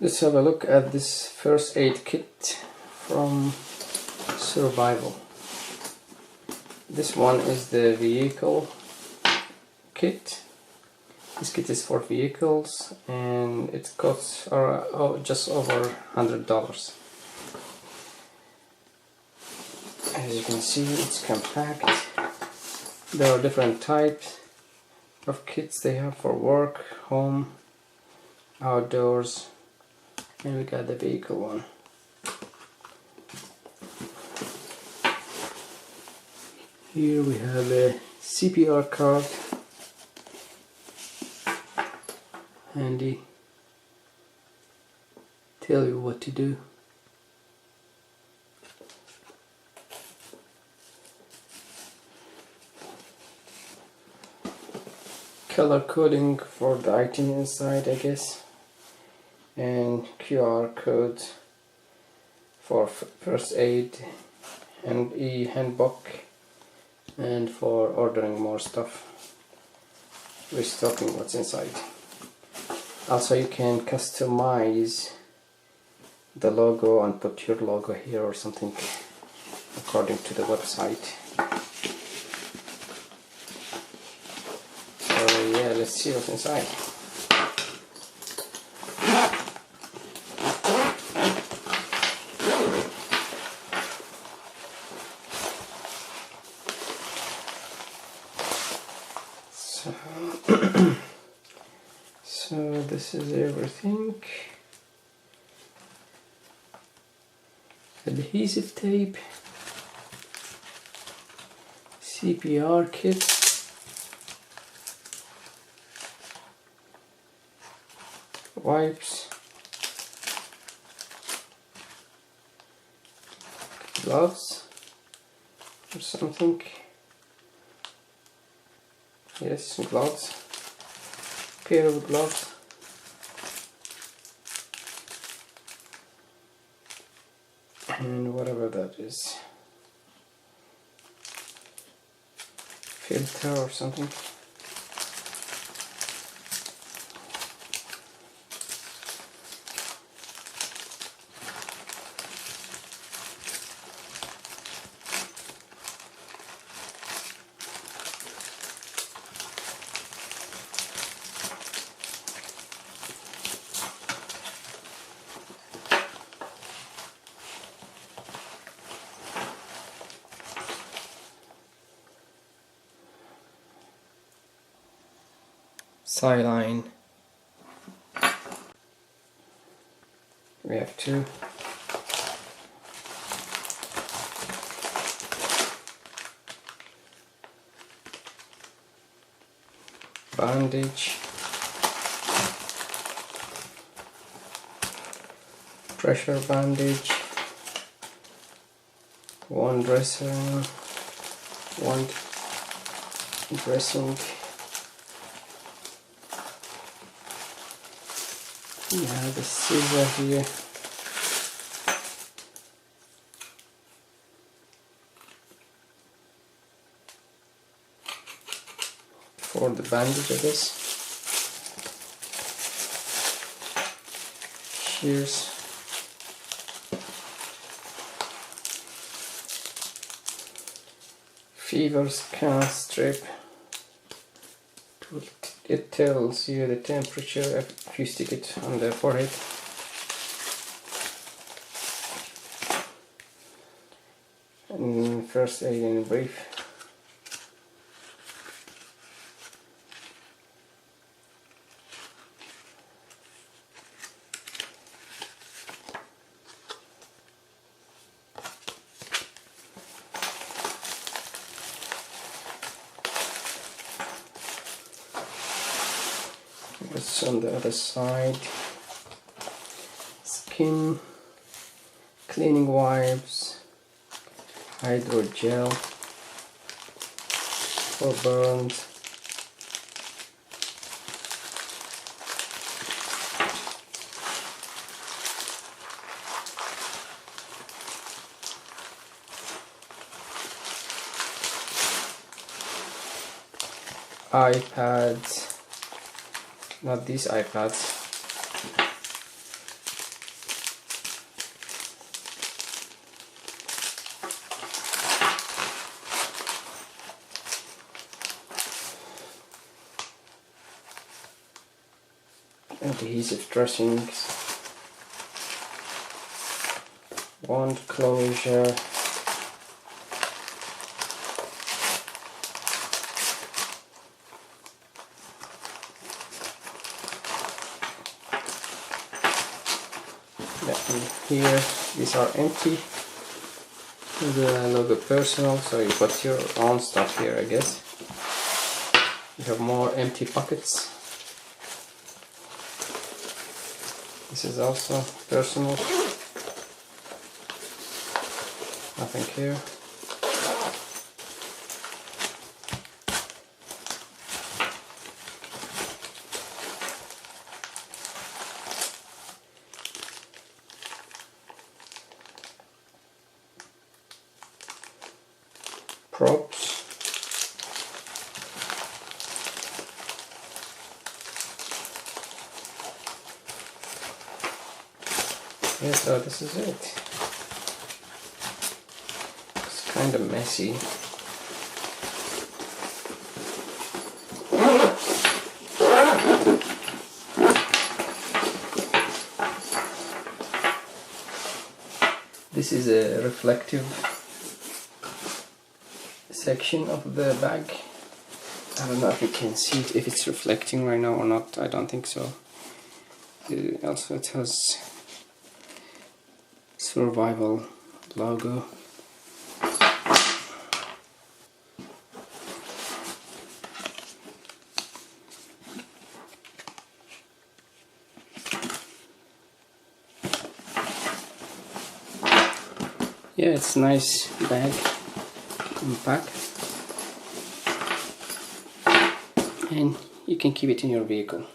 Let's have a look at this first aid kit from Survival. This one is the vehicle kit. This kit is for vehicles and it costs just over $100. As you can see, it's compact. There are different types of kits they have for work, home, outdoors, and we got the vehicle one. Here we have a Cpr card handy, tell you what to do. Color coding for the item inside, I guess, and QR code for first aid and handbook, and for ordering more stuff, restocking what's inside. Also, you can customize the logo and put your logo here or something according to the website. So yeah, let's see what's inside. So this is everything. Adhesive tape, CPR kit, wipes, gloves or something. Yes, gloves, pair of gloves, and whatever that is, filter or something. Saline. We have two. Bandage. Pressure bandage. One dressing. One dressing. Yeah, the scissor here. For the bandage, I guess. Shears. Fever scan strip. It tells you the temperature if you stick it on the forehead. And first aid in brief. What's on the other side? Skin, cleaning wipes, Hydra gel for burns, iPads, not these iPads, adhesive dressings, wand closure, here these are empty. The logo personal, so you put your own stuff here, I guess. You have more empty pockets. This is also personal. Nothing here. Props. Yeah, so this is it. It's kind of messy. This is a reflective section of the bag. I don't know if you can see it, if it's reflecting right now or not. I don't think so. Also it has survival logo. Yeah, it's a nice bag, compact, and you can keep it in your vehicle.